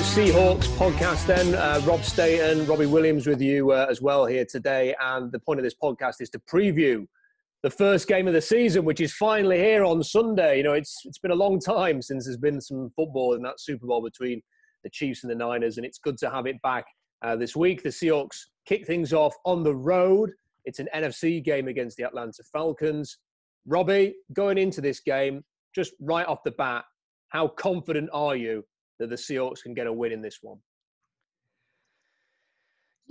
Seahawks podcast then. Rob Staten, Robbie Williams with you as well here today. And the point of this podcast is to preview the first game of the season, which is finally here on Sunday. You know, it's been a long time since there's been some football in that Super Bowl between the Chiefs and the Niners, and it's good to have it back this week. The Seahawks kick things off on the road. It's an NFC game against the Atlanta Falcons. Robbie, going into this game, just right off the bat, how confident are you that the Seahawks can get a win in this one?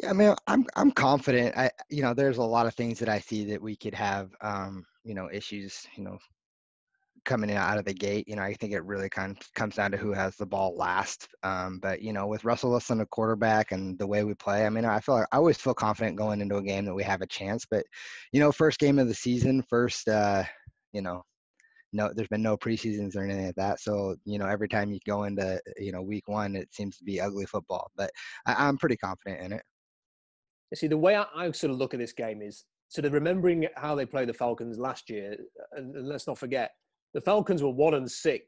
Yeah, I mean, I'm confident. There's a lot of things that I see that we could have, issues, coming out of the gate. I think it really kind of comes down to who has the ball last. But with Russell Wilson, a quarterback, and the way we play, I mean, I always feel confident going into a game that we have a chance. But, first game of the season, no, there's been no preseasons or anything like that. So, every time you go into, week one, it seems to be ugly football. But I'm pretty confident in it. See, the way I sort of look at this game is sort of remembering how they played the Falcons last year. And let's not forget, the Falcons were 1-6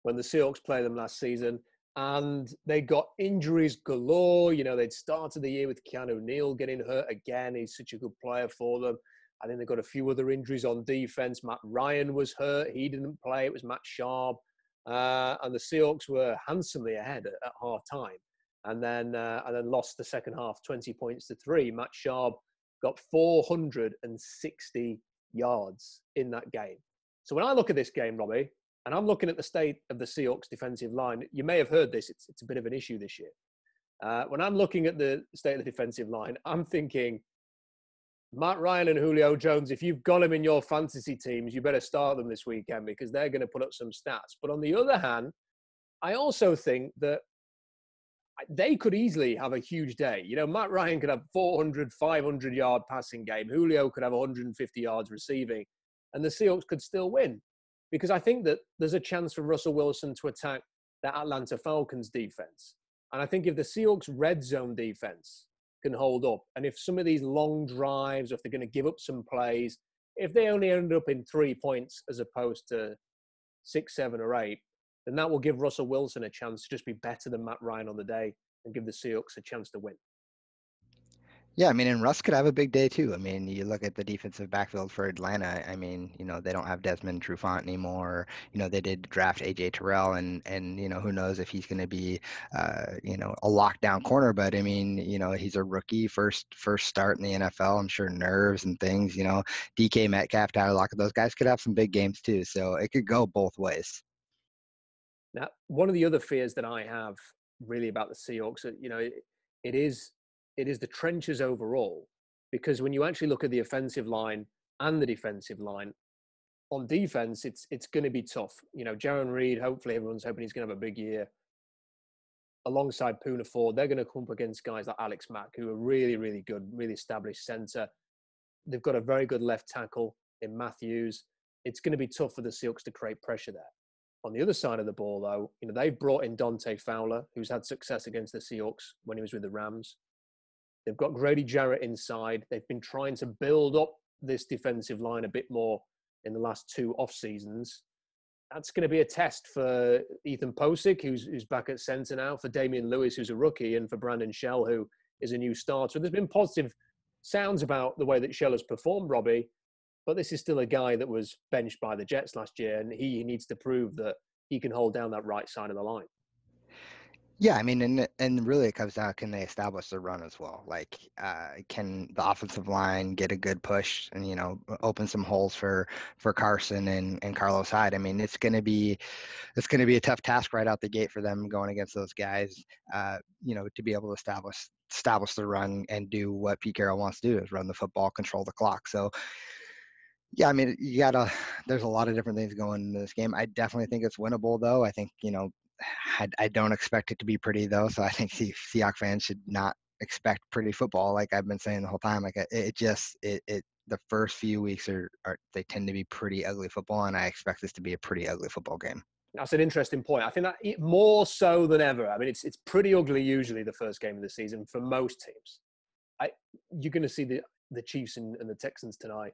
when the Seahawks played them last season. And they got injuries galore. They'd started the year with Keanu Neal getting hurt again. He's such a good player for them. I think they got a few other injuries on defense. Matt Ryan was hurt. He didn't play. It was Matt Schaub. And the Seahawks were handsomely ahead at half time. And then lost the second half 20 points to 3. Matt Schaub got 460 yards in that game. So when I look at this game, Robbie, and I'm looking at the state of the Seahawks defensive line, you may have heard this. It's a bit of an issue this year. When I'm looking at the state of the defensive line, I'm thinking, Matt Ryan and Julio Jones, if you've got them in your fantasy teams, you better start them this weekend because they're going to put up some stats. But on the other hand, I also think that they could easily have a huge day. Matt Ryan could have 400, 500-yard passing game. Julio could have 150 yards receiving. And the Seahawks could still win. Because I think that there's a chance for Russell Wilson to attack the Atlanta Falcons defense. And I think if the Seahawks red zone defense can hold up, and if some of these long drives, or if they're going to give up some plays, if they only end up in 3 points as opposed to 6, 7, or 8, then that will give Russell Wilson a chance to just be better than Matt Ryan on the day and give the Seahawks a chance to win. Yeah, I mean, and Russ could have a big day too. I mean, you look at the defensive backfield for Atlanta. I mean, they don't have Desmond Trufant anymore. They did draft AJ Terrell, and who knows if he's going to be, a lockdown corner. But I mean, he's a rookie, first start in the NFL. I'm sure nerves and things. DK Metcalf, Tyler Lockett, those guys could have some big games too. So it could go both ways. Now, one of the other fears that I have really about the Seahawks, it is the trenches overall, because when you actually look at the offensive line and the defensive line, on defense, it's going to be tough. Jaron Reed, hopefully everyone's hoping he's going to have a big year. Alongside Poona Ford, they're going to come up against guys like Alex Mack, who are really, really good, really established center. They've got a very good left tackle in Matthews. It's going to be tough for the Seahawks to create pressure there. On the other side of the ball, though, they've brought in Dante Fowler, who's had success against the Seahawks when he was with the Rams. They've got Grady Jarrett inside. They've been trying to build up this defensive line a bit more in the last 2 off seasons. That's going to be a test for Ethan Posick, who's back at center now, for Damian Lewis, who's a rookie, and for Brandon Shell, who is a new starter. There's been positive sounds about the way that Shell has performed, Robbie, but this is still a guy that was benched by the Jets last year, and he needs to prove that he can hold down that right side of the line. Yeah, I mean, and really it comes down, can they establish the run as well? Like, can the offensive line get a good push and, open some holes for Carson and Carlos Hyde? I mean, it's going to be a tough task right out the gate for them going against those guys, to be able to establish the run and do what Pete Carroll wants to do, is run the football, control the clock. So, yeah, I mean, there's a lot of different things going into this game. I definitely think it's winnable, though. I think, I don't expect it to be pretty, though. So I think Seahawks fans should not expect pretty football, like I've been saying the whole time. Like the first few weeks they tend to be pretty ugly football, and I expect this to be a pretty ugly football game. That's an interesting point. I think that more so than ever. I mean, it's pretty ugly usually the first game of the season for most teams. You're going to see the Chiefs and the Texans tonight.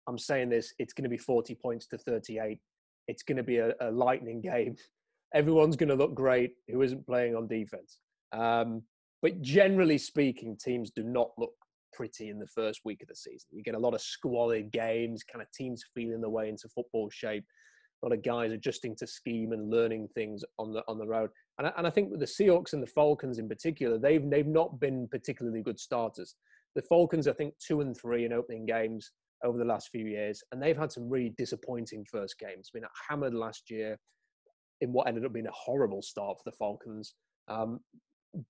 I'm saying this, it's going to be 40 points to 38. It's going to be a lightning game. everyone's going to look great who isn't playing on defense. But generally speaking, teams do not look pretty in the first week of the season. You get a lot of squalid games, kind of teams feeling their way into football shape. A lot of guys adjusting to scheme and learning things on the road. And I think with the Seahawks and the Falcons in particular, they've not been particularly good starters. The Falcons, I think, 2-3 in opening games over the last few years, and they've had some really disappointing first games. Been hammered last year in what ended up being a horrible start for the Falcons.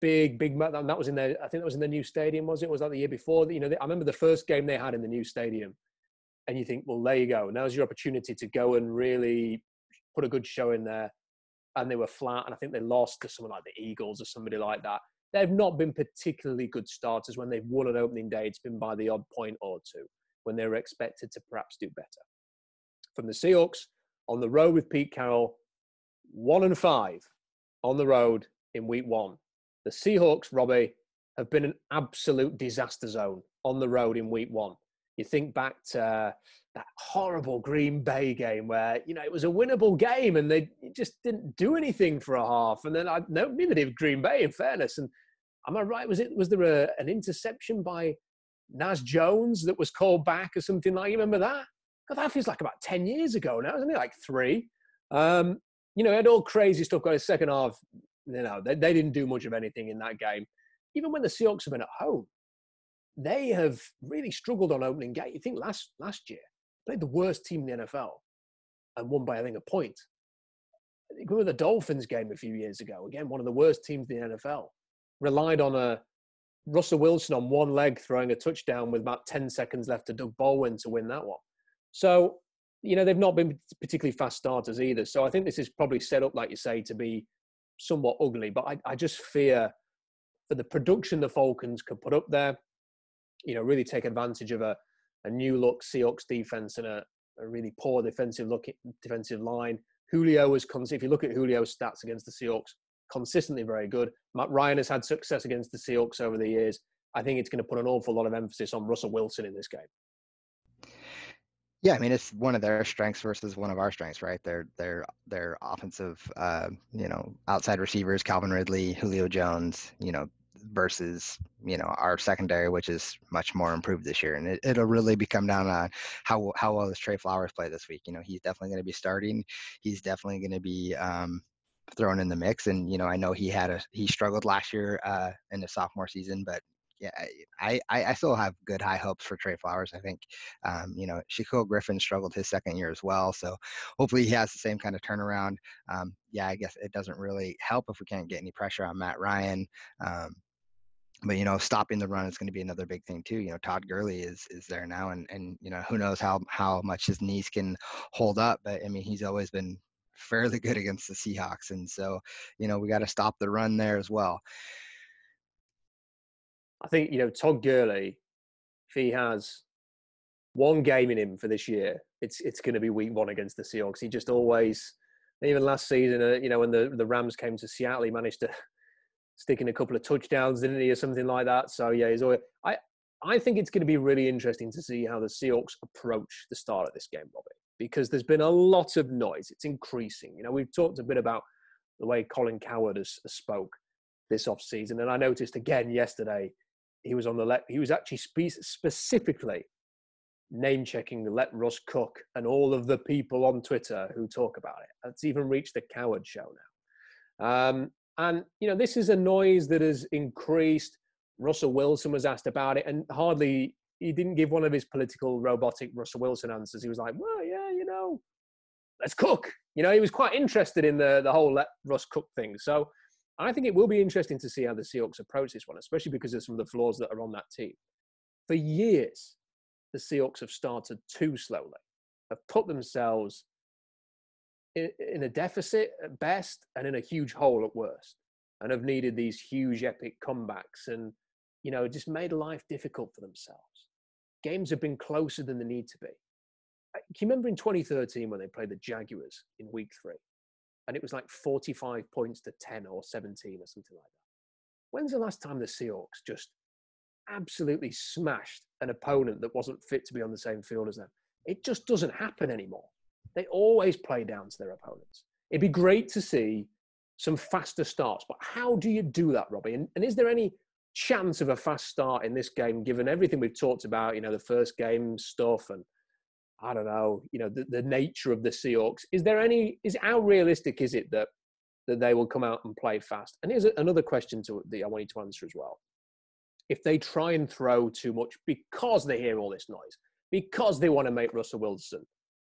Big, and that was in their, I think that was in the new stadium, was it? Was that the year before? You know, I remember the first game they had in the new stadium, and you think, well, there you go. Now's your opportunity to go and really put a good show in there. And they were flat, and I think they lost to someone like the Eagles or somebody like that. They've not been particularly good starters. When they've won on opening day, it's been by the odd point or two when they were expected to perhaps do better. From the Seahawks, on the road with Pete Carroll, 1-5 on the road in week one. The Seahawks, Robbie, have been an absolute disaster zone on the road in week one. You think back to that horrible Green Bay game where, you know, it was a winnable game and they just didn't do anything for a half. And then neither did Green Bay, in fairness. And am I right? Was there an interception by Nas Jones that was called back or something like? You remember that? God, that feels like about 10 years ago now. It was only like 3. You know, had all crazy stuff going. Second half, you know, they didn't do much of anything in that game. Even when the Seahawks have been at home, they have really struggled on opening day. You think last year, played the worst team in the NFL and won by, I think, a point. Remember the Dolphins game a few years ago? Again, one of the worst teams in the NFL. Relied on a Russell Wilson on one leg throwing a touchdown with about 10 seconds left to Doug Baldwin to win that one. So, you know, they've not been particularly fast starters either. So I think this is probably set up, like you say, to be somewhat ugly. But I just fear for the production the Falcons could put up there, you know, really take advantage of a new look Seahawks defense and a really poor defensive line. Julio is, if you look at Julio's stats against the Seahawks, consistently very good. Matt Ryan has had success against the Seahawks over the years. I think it's going to put an awful lot of emphasis on Russell Wilson in this game. Yeah, I mean, it's one of their strengths versus one of our strengths, right? Their offensive, you know, outside receivers, Calvin Ridley, Julio Jones, you know, versus, you know, our secondary, which is much more improved this year. And it'll really become down on how well does Trey Flowers play this week. You know, he's definitely going to be starting. He's definitely going to be thrown in the mix. And, you know, I know he struggled last year in the sophomore season, but yeah, I still have good high hopes for Trey Flowers. I think, you know, Shaquille Griffin struggled his second year as well. So hopefully he has the same kind of turnaround. Yeah, I guess it doesn't really help if we can't get any pressure on Matt Ryan. But, you know, stopping the run is going to be another big thing too. You know, Todd Gurley is there now, and you know, who knows how much his knees can hold up. But I mean, he's always been fairly good against the Seahawks, and so, you know, we got to stop the run there as well. I think, you know, Todd Gurley, if he has one game in him for this year, it's going to be week one against the Seahawks. He just always, even last season, you know, when the Rams came to Seattle, he managed to stick in a couple of touchdowns, didn't he, or something like that. So, yeah, he's always, I think it's going to be really interesting to see how the Seahawks approach the start of this game, Robbie, because there's been a lot of noise. It's increasing. You know, we've talked a bit about the way Colin Cowherd has spoke this offseason, and I noticed again yesterday, he was actually specifically name-checking the Let Russ Cook and all of the people on Twitter who talk about it. It's even reached the Cowherd show now. And, you know, this is a noise that has increased. Russell Wilson was asked about it, and he didn't give one of his political, robotic Russell Wilson answers. He was like, well, yeah, you know, let's cook. You know, he was quite interested in the whole Let Russ Cook thing. So I think it will be interesting to see how the Seahawks approach this one, especially because of some of the flaws that are on that team. For years, the Seahawks have started too slowly, have put themselves in a deficit at best and in a huge hole at worst, and have needed these huge epic comebacks and, you know, just made life difficult for themselves. Games have been closer than they need to be. Can you remember in 2013 when they played the Jaguars in week 3? And it was like 45 points to 10 or 17 or something like that. When's the last time the Seahawks just absolutely smashed an opponent that wasn't fit to be on the same field as them? It just doesn't happen anymore. They always play down to their opponents. it'd be great to see some faster starts. But how do you do that, Robbie? And is there any chance of a fast start in this game, given everything we've talked about, the first game stuff and I don't know, the nature of the Seahawks? How realistic is it that they will come out and play fast? And here's another question that I want you to answer as well. If they try and throw too much because they hear all this noise, because they want to make Russell Wilson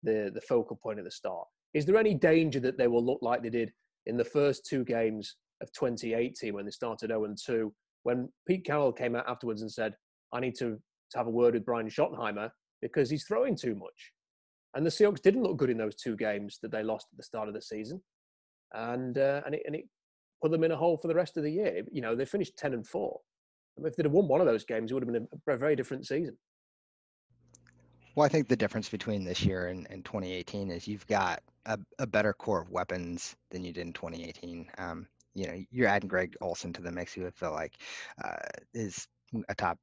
the focal point at the start, is there any danger that they will look like they did in the first two games of 2018 when they started 0-2, when Pete Carroll came out afterwards and said, I need to have a word with Brian Schottenheimer because he's throwing too much? And the Seahawks didn't look good in those two games that they lost at the start of the season. And it put them in a hole for the rest of the year. They finished 10-4. If they'd have won one of those games, it would have been a very different season. Well, I think the difference between this year and 2018 is you've got a better core of weapons than you did in 2018. You're adding Greg Olsen to the mix, who I feel like is a top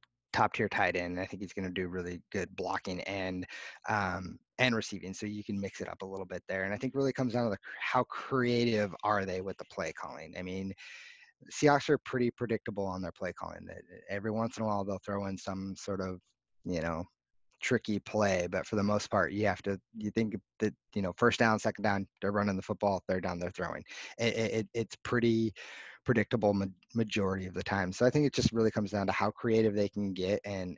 tier tight end. I think he's going to do really good blocking and receiving, so you can mix it up a little bit there. And I think it really comes down to how creative are they with the play calling. I mean, Seahawks are pretty predictable on their play calling. Every once in a while, they'll throw in some sort of, tricky play, but for the most part, you think that, first down, second down, they're running the football, third down, they're throwing. It's pretty predictable majority of the time. So I think it just really comes down to how creative they can get and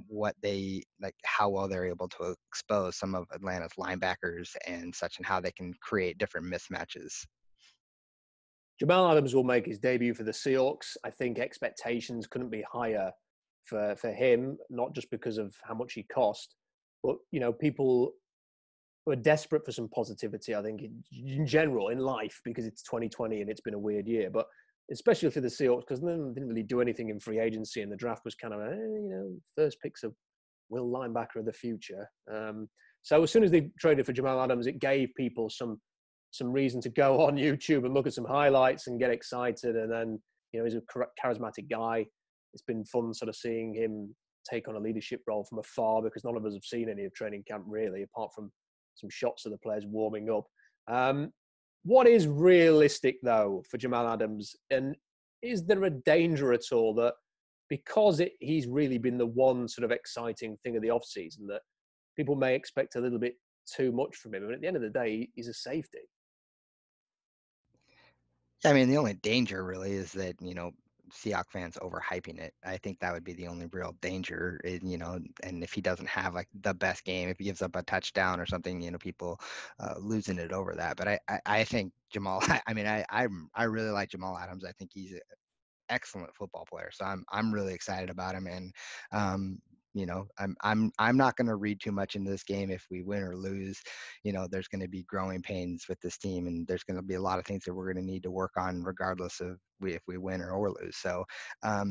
what they like, how well they're able to expose some of Atlanta's linebackers and such, and how they can create different mismatches. Jamal Adams will make his debut for the Seahawks. I think expectations couldn't be higher for him, not just because of how much he cost, but, people were desperate for some positivity, I think, in general, in life, because it's 2020 and it's been a weird year. But especially for the Seahawks, because they didn't really do anything in free agency, and the draft was kind of, first picks of Will linebacker of the future. So as soon as they traded for Jamal Adams, it gave people some reason to go on YouTube and look at some highlights and get excited. And then, he's a charismatic guy. It's been fun sort of seeing him take on a leadership role from afar, because none of us have seen any of training camp really, apart from some shots of the players warming up. What is realistic though for Jamal Adams? And is there a danger at all that because he's really been the one sort of exciting thing of the offseason, that people may expect a little bit too much from him? I mean, at the end of the day, he's a safety. I mean, the only danger really is that, Seahawks fans overhyping it. I think that would be the only real danger, and if he doesn't have like the best game, if he gives up a touchdown or something, people losing it over that. But I think Jamal, I really like Jamal Adams. I think he's an excellent football player. So I'm really excited about him. And, I'm not going to read too much into this game. If we win or lose, there's going to be growing pains with this team, and there's going to be a lot of things that we're going to need to work on regardless of if we win or lose. So, I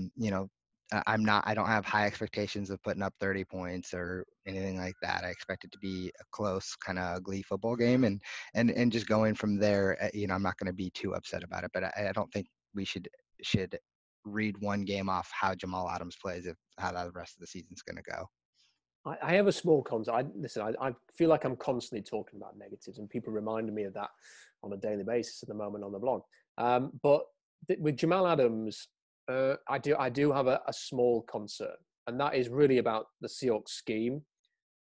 don't have high expectations of putting up 30 points or anything like that. I expect it to be a close, kind of ugly football game, and just going from there. I'm not going to be too upset about it, but I don't think we should read one game off how Jamal Adams plays, if how the rest of the season's going to go. I have a small concern. I feel like I'm constantly talking about negatives, and people remind me of that on a daily basis at the moment on the blog. But with Jamal Adams, I do have a small concern, and that is really about the Seahawks scheme.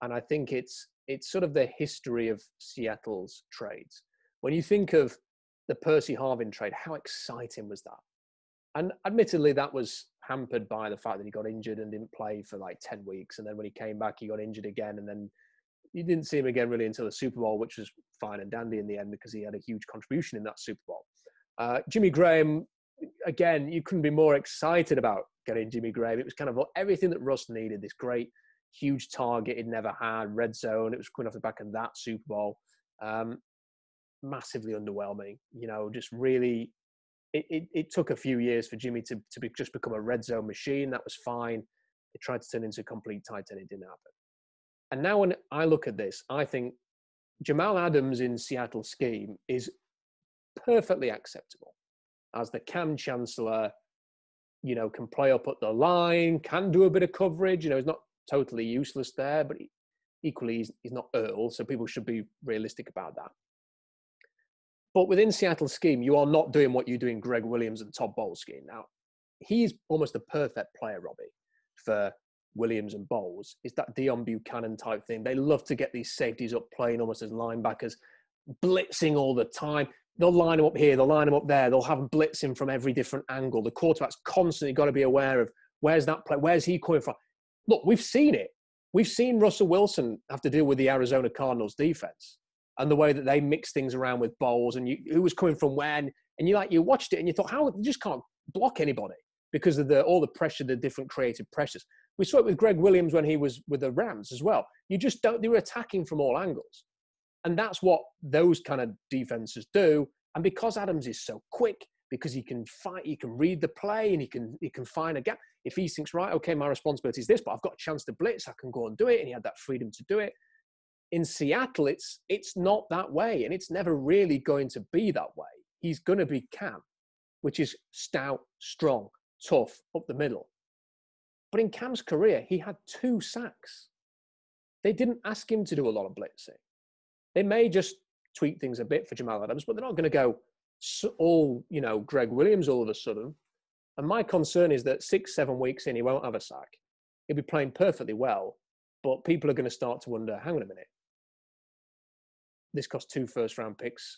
And I think it's sort of the history of Seattle's trades. When you think of the Percy Harvin trade, how exciting was that? And admittedly, that was hampered by the fact that he got injured and didn't play for like 10 weeks. And then when he came back, he got injured again. And then you didn't see him again really until the Super Bowl, which was fine and dandy in the end because he had a huge contribution in that Super Bowl. Jimmy Graham, again, you couldn't be more excited about getting Jimmy Graham. It was kind of everything that Russ needed, this great, huge target he'd never had, red zone. It was coming off the back of that Super Bowl. Massively underwhelming, just really... It took a few years for Jimmy to just become a red zone machine. That was fine. They tried to turn into a complete tight end. It didn't happen. And now when I look at this, I think Jamal Adams in Seattle scheme is perfectly acceptable as the Cam Chancellor, can play up at the line, can do a bit of coverage. He's not totally useless there, but equally he's not Earl. So people should be realistic about that. But within Seattle's scheme, you are not doing what you do in Greg Williams and Todd Bowles' scheme. Now, he's almost the perfect player, Robbie, for Williams and Bowles. It's that Dion Buchanan type thing. They love to get these safeties up playing almost as linebackers, blitzing all the time. They'll line them up here, they'll line them up there. They'll have them blitzing from every different angle. The quarterback's constantly got to be aware of where's that play, where's he coming from. Look, we've seen it. We've seen Russell Wilson have to deal with the Arizona Cardinals defense and the way that they mix things around with Bowles and who was coming from when. And you watched it and you thought, how, you just can't block anybody because of all the pressure, the different creative pressures. We saw it with Greg Williams when he was with the Rams as well. You just don't, they were attacking from all angles. And that's what those kind of defenses do. And because Adams is so quick, because he can fight, he can read the play and he can find a gap. If he thinks, right, okay, my responsibility is this, but I've got a chance to blitz, I can go and do it. And he had that freedom to do it. In Seattle, it's not that way. And it's never really going to be that way. He's going to be Cam, which is stout, strong, tough, up the middle. But in Cam's career, he had 2 sacks. They didn't ask him to do a lot of blitzing. They may just tweak things a bit for Jamal Adams, but they're not going to go all, Greg Williams all of a sudden. And my concern is that 6-7 weeks in, he won't have a sack. He'll be playing perfectly well, but people are going to start to wonder, hang on a minute. This cost 2 first-round picks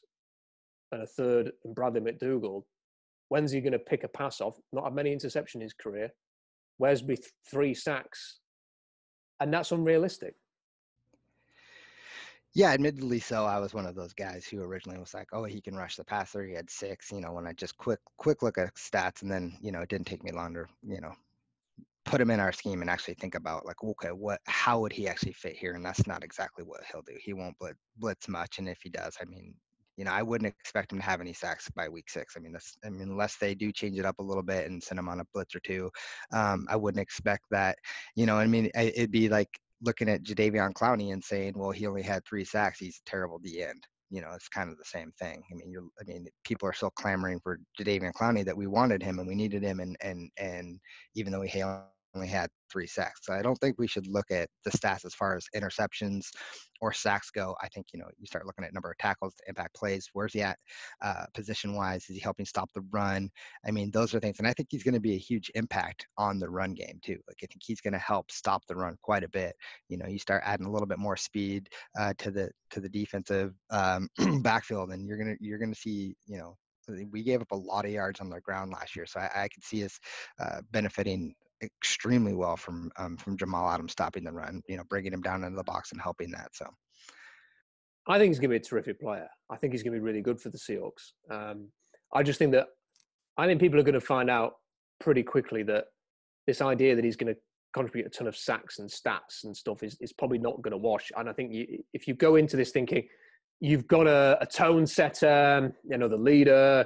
and a third in Bradley McDougald. When's he going to pick a pass off? Not have many interceptions in his career. Where's be 3 sacks? And that's unrealistic. Yeah, admittedly so. I was one of those guys who originally was like, oh, he can rush the passer. He had 6, when I just quick look at stats, and then, it didn't take me long to, put him in our scheme and actually think about like, okay, how would he actually fit here? And that's not exactly what he'll do. He won't blitz much. And if he does, I wouldn't expect him to have any sacks by week 6. Unless they do change it up a little bit and send him on a blitz or 2, I wouldn't expect that, it'd be like looking at Jadeveon Clowney and saying, well, he only had 3 sacks. He's terrible at the end. It's kind of the same thing. People are still clamoring for Jadeveon Clowney that we wanted him and we needed him. And even though he only had 3 sacks. So I don't think we should look at the stats as far as interceptions or sacks go. I think, you start looking at number of tackles, the impact plays, where's he at position-wise? Is he helping stop the run? Those are things. And I think he's going to be a huge impact on the run game too. Like I think he's going to help stop the run quite a bit. You start adding a little bit more speed to the defensive backfield, and you're going to see, we gave up a lot of yards on the ground last year. So I could see us benefiting extremely well from Jamal Adams stopping the run, bringing him down into the box and helping that. So I think he's going to be a terrific player. I think he's going to be really good for the Seahawks. I think people are going to find out pretty quickly that this idea that he's going to contribute a ton of sacks and stats and stuff is probably not going to wash. And I think if you go into this thinking you've got a tone setter, the leader,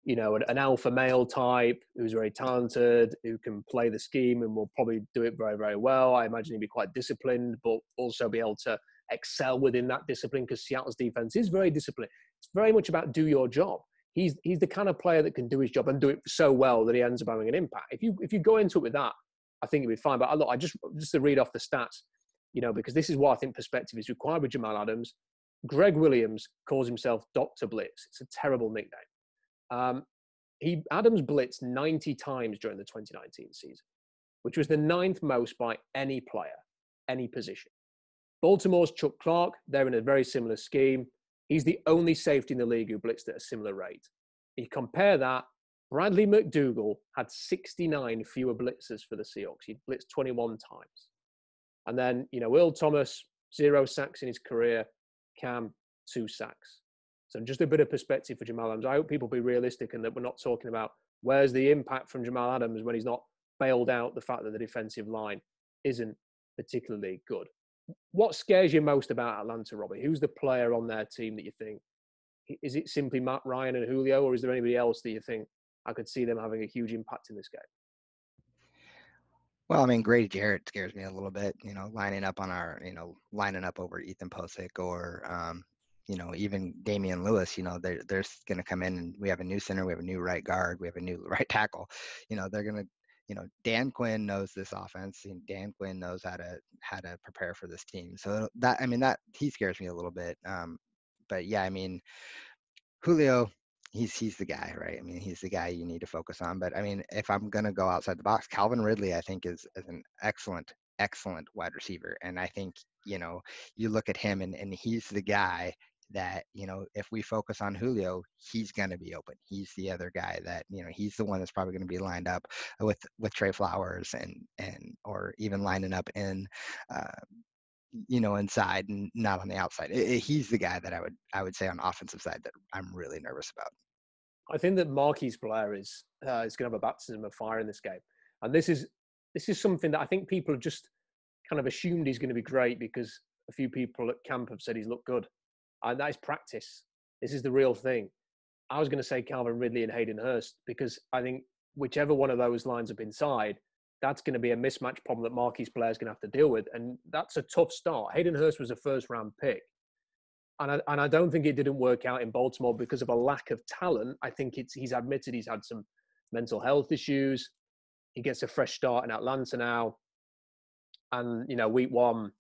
an alpha male type who's very talented, who can play the scheme and will probably do it very, very well. I imagine he'd be quite disciplined, but also be able to excel within that discipline because Seattle's defense is very disciplined. It's very much about do your job. He's the kind of player that can do his job and do it so well that he ends up having an impact. If you go into it with that, I think it'll be fine. But look, I just to read off the stats, because this is what I think perspective is required with Jamal Adams. Greg Williams calls himself Dr. Blitz. It's a terrible nickname. Adams blitzed 90 times during the 2019 season, which was the 9th most by any player, any position. Baltimore's Chuck Clark, they're in a very similar scheme. He's the only safety in the league who blitzed at a similar rate. You compare that, Bradley McDougald had 69 fewer blitzes for the Seahawks. He blitzed 21 times. And then, Earl Thomas, 0 sacks in his career. Cam, 2 sacks. So just a bit of perspective for Jamal Adams. I hope people be realistic and that we're not talking about where's the impact from Jamal Adams when he's not bailed out the fact that the defensive line isn't particularly good. What scares you most about Atlanta, Robbie? Who's the player on their team that you think, is it simply Matt Ryan and Julio, or is there anybody else that you think I could see them having a huge impact in this game? Well, Grady Jarrett scares me a little bit, lining up over Ethan Posick or, even Damian Lewis, they're going to come in and we have a new center, we have a new right guard, we have a new right tackle. They're going to, Dan Quinn knows this offense, and Dan Quinn knows how to prepare for this team. So that he scares me a little bit. But yeah, Julio, he's the guy, right? I mean, he's the guy you need to focus on. But I mean, if I'm gonna go outside the box, Calvin Ridley, I think is an excellent wide receiver. And I think, you look at him and he's the guy that, if we focus on Julio, he's gonna be open. He's the other guy that, he's the one that's probably gonna be lined up with Trey Flowers and or even lining up in uh, inside and not on the outside. He's the guy that I would say on the offensive side that I'm really nervous about. I think that Marquise Blair is going to have a baptism of fire in this game, and this is something that I think people have just kind of assumed he's going to be great because a few people at camp have said he's looked good, and that is practice. This is the real thing. I was going to say Calvin Ridley and Hayden Hurst because I think whichever one of those lines up inside, that's going to be a mismatch problem that Marquise Blair is going to have to deal with, and that's a tough start. Hayden Hurst was a first-round pick. And I don't think it didn't work out in Baltimore because of a lack of talent. I think he's admitted he's had some mental health issues. He gets a fresh start in Atlanta now. And, week one,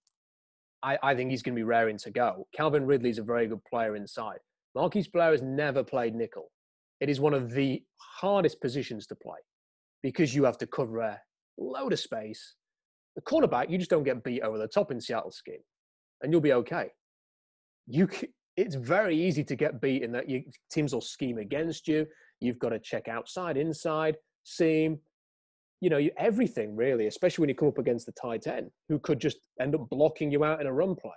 I think he's going to be raring to go. Calvin Ridley's a very good player inside. Marquise Blair has never played nickel. It is one of the hardest positions to play because you have to cover a load of space. The cornerback, you just don't get beat over the top in Seattle's scheme, and you'll be okay. It's very easy to get beat in that teams will scheme against you. You've got to check outside, inside, seam, everything really, especially when you come up against the tight end who could just end up blocking you out in a run play.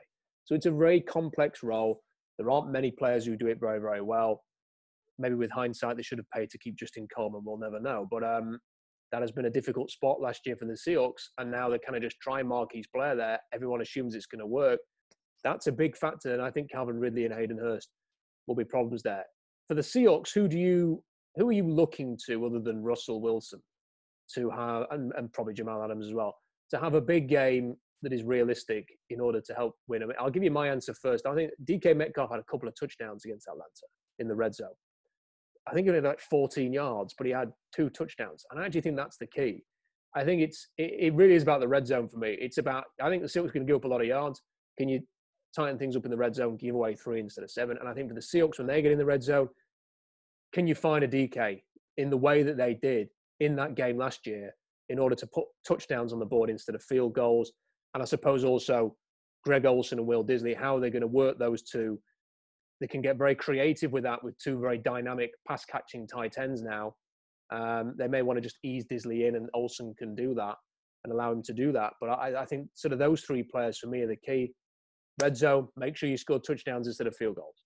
So it's a very complex role. There aren't many players who do it very, very well. Maybe with hindsight, they should have paid to keep Justin Coleman. We'll never know. But that has been a difficult spot last year for the Seahawks. And now they're kind of just trying Marquise Blair there. Everyone assumes it's going to work. That's a big factor. And I think Calvin Ridley and Hayden Hurst will be problems there. For the Seahawks, who are you looking to other than Russell Wilson to have, and probably Jamal Adams as well, to have a big game that is realistic in order to help win? I mean, I'll give you my answer first. I think DK Metcalf had a couple of touchdowns against Atlanta in the red zone. I think he had like 14 yards, but he had 2 touchdowns. And I actually think that's the key. I think it really is about the red zone for me. It's about, I think the Seahawks can give up a lot of yards. Can you tighten things up in the red zone, give away 3 instead of 7? And I think for the Seahawks, when they get in the red zone, can you find a DK in the way that they did in that game last year in order to put touchdowns on the board instead of field goals? And I suppose also Greg Olsen and Will Disley, how are they going to work those two? They can get very creative with that, with 2 very dynamic pass-catching tight ends now. They may want to just ease Disley in, and Olsen can do that and allow him to do that. But I think sort of those 3 players for me are the key. Red zone, make sure you score touchdowns instead of field goals.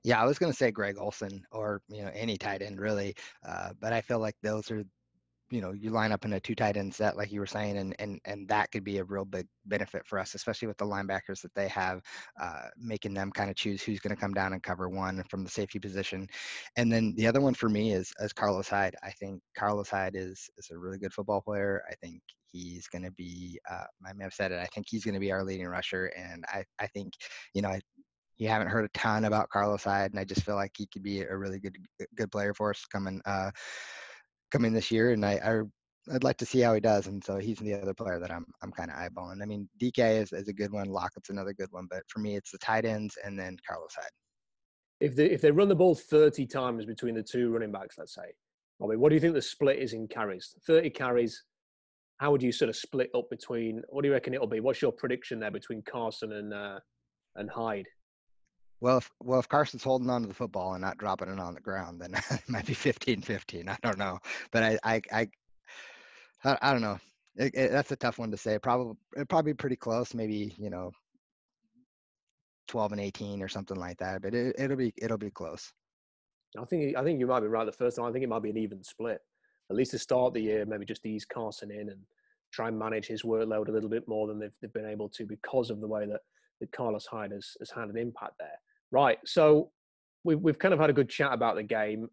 Yeah, I was going to say Greg Olsen or, any tight end really. But I feel like those are, you line up in a 2 tight end set, like you were saying, and that could be a real big benefit for us, especially with the linebackers that they have, making them kind of choose who's going to come down and cover one from the safety position. And then the other one for me is Carlos Hyde. I think Carlos Hyde is a really good football player. I think he's going to be, I may have said it, I think he's going to be our leading rusher. And I think, you haven't heard a ton about Carlos Hyde, and I just feel like he could be a really good player for us coming this year. And I'd like to see how he does. And so he's the other player that I'm kind of eyeballing. I mean, DK is a good one. Lockett's another good one, but for me, it's the tight ends and then Carlos Hyde. If they run the ball 30 times between the 2 running backs, let's say, Bobby, what do you think the split is in carries? 30 carries. How would you sort of split up between? What do you reckon it'll be? What's your prediction there between Carson and Hyde? Well, if Carson's holding on to the football and not dropping it on the ground, then it might be 15-15. I don't know, but I don't know. That's a tough one to say. Probably pretty close. Maybe 12-18 or something like that. But it'll be close. I think you might be right the first time. I think it might be an even split. At least to start the year, maybe just ease Carson in and try and manage his workload a little bit more than they've been able to because of the way that Carlos Hyde has had an impact there. Right. So we've kind of had a good chat about the game.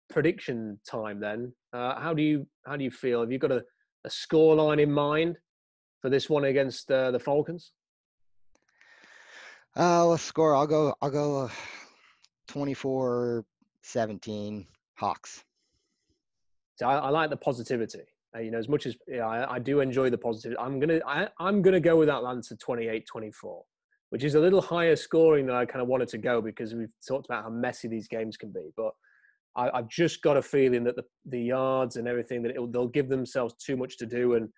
Prediction time then. How do you feel? Have you got a score line in mind for this one against the Falcons? Let's score. I'll go 24-17 Hawks. So I like the positivity. As much as I do enjoy the positivity, I'm gonna go with Atlanta 28-24. which is a little higher scoring than I kind of wanted to go because we've talked about how messy these games can be. But I've just got a feeling that the yards and everything, that they'll give themselves too much to do, and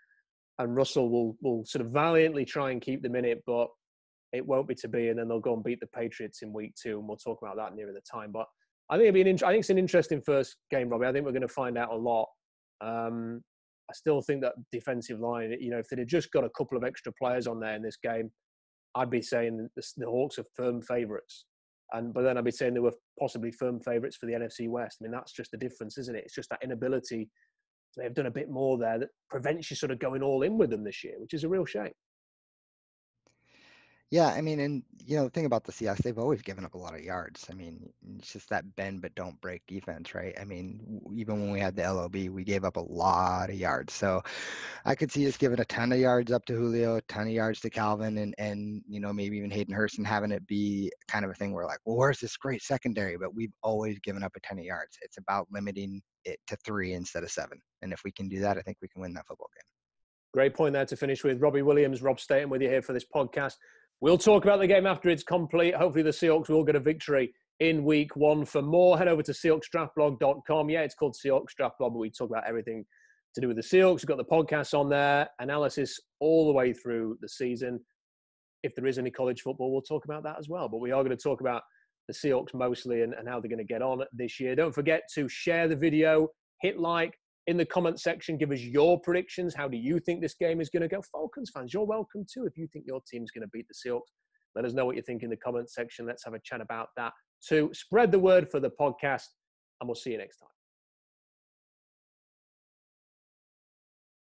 Russell will sort of valiantly try and keep them in it, but it won't be to be, and then they'll go and beat the Patriots in week 2, and we'll talk about that nearer the time. But I think I think it's an interesting first game, Robbie. I think we're going to find out a lot. I still think that defensive line, if they'd have just got a couple of extra players on there in this game, I'd be saying the Hawks are firm favourites. But then I'd be saying they were possibly firm favourites for the NFC West. I mean, that's just the difference, isn't it? It's just that inability. They've done a bit more there that prevents you sort of going all in with them this year, which is a real shame. Yeah, I mean, and the thing about the Seahawks, they've always given up a lot of yards. I mean, it's just that bend but don't break defense, right? I mean, even when we had the LOB, we gave up a lot of yards. So I could see us giving a ton of yards up to Julio, a ton of yards to Calvin, and maybe even Hayden Hurst, and having it be kind of a thing where like, well, where's this great secondary? But we've always given up a ton of yards. It's about limiting it to 3 instead of 7. And if we can do that, I think we can win that football game. Great point there to finish with. Robbie Williams, Rob Staten with you here for this podcast. We'll talk about the game after it's complete. Hopefully the Seahawks will get a victory in week 1. For more, head over to SeahawksDraftBlog.com. Yeah, it's called Seahawks Draft Blog, but we talk about everything to do with the Seahawks. We've got the podcast on there, analysis all the way through the season. If there is any college football, we'll talk about that as well. But we are going to talk about the Seahawks mostly and how they're going to get on this year. Don't forget to share the video, hit like. In the comment section, give us your predictions. How do you think this game is going to go? Falcons fans, you're welcome too. If you think your team's going to beat the Seahawks, let us know what you think in the comment section. Let's have a chat about that too. Spread the word for the podcast, and we'll see you next time.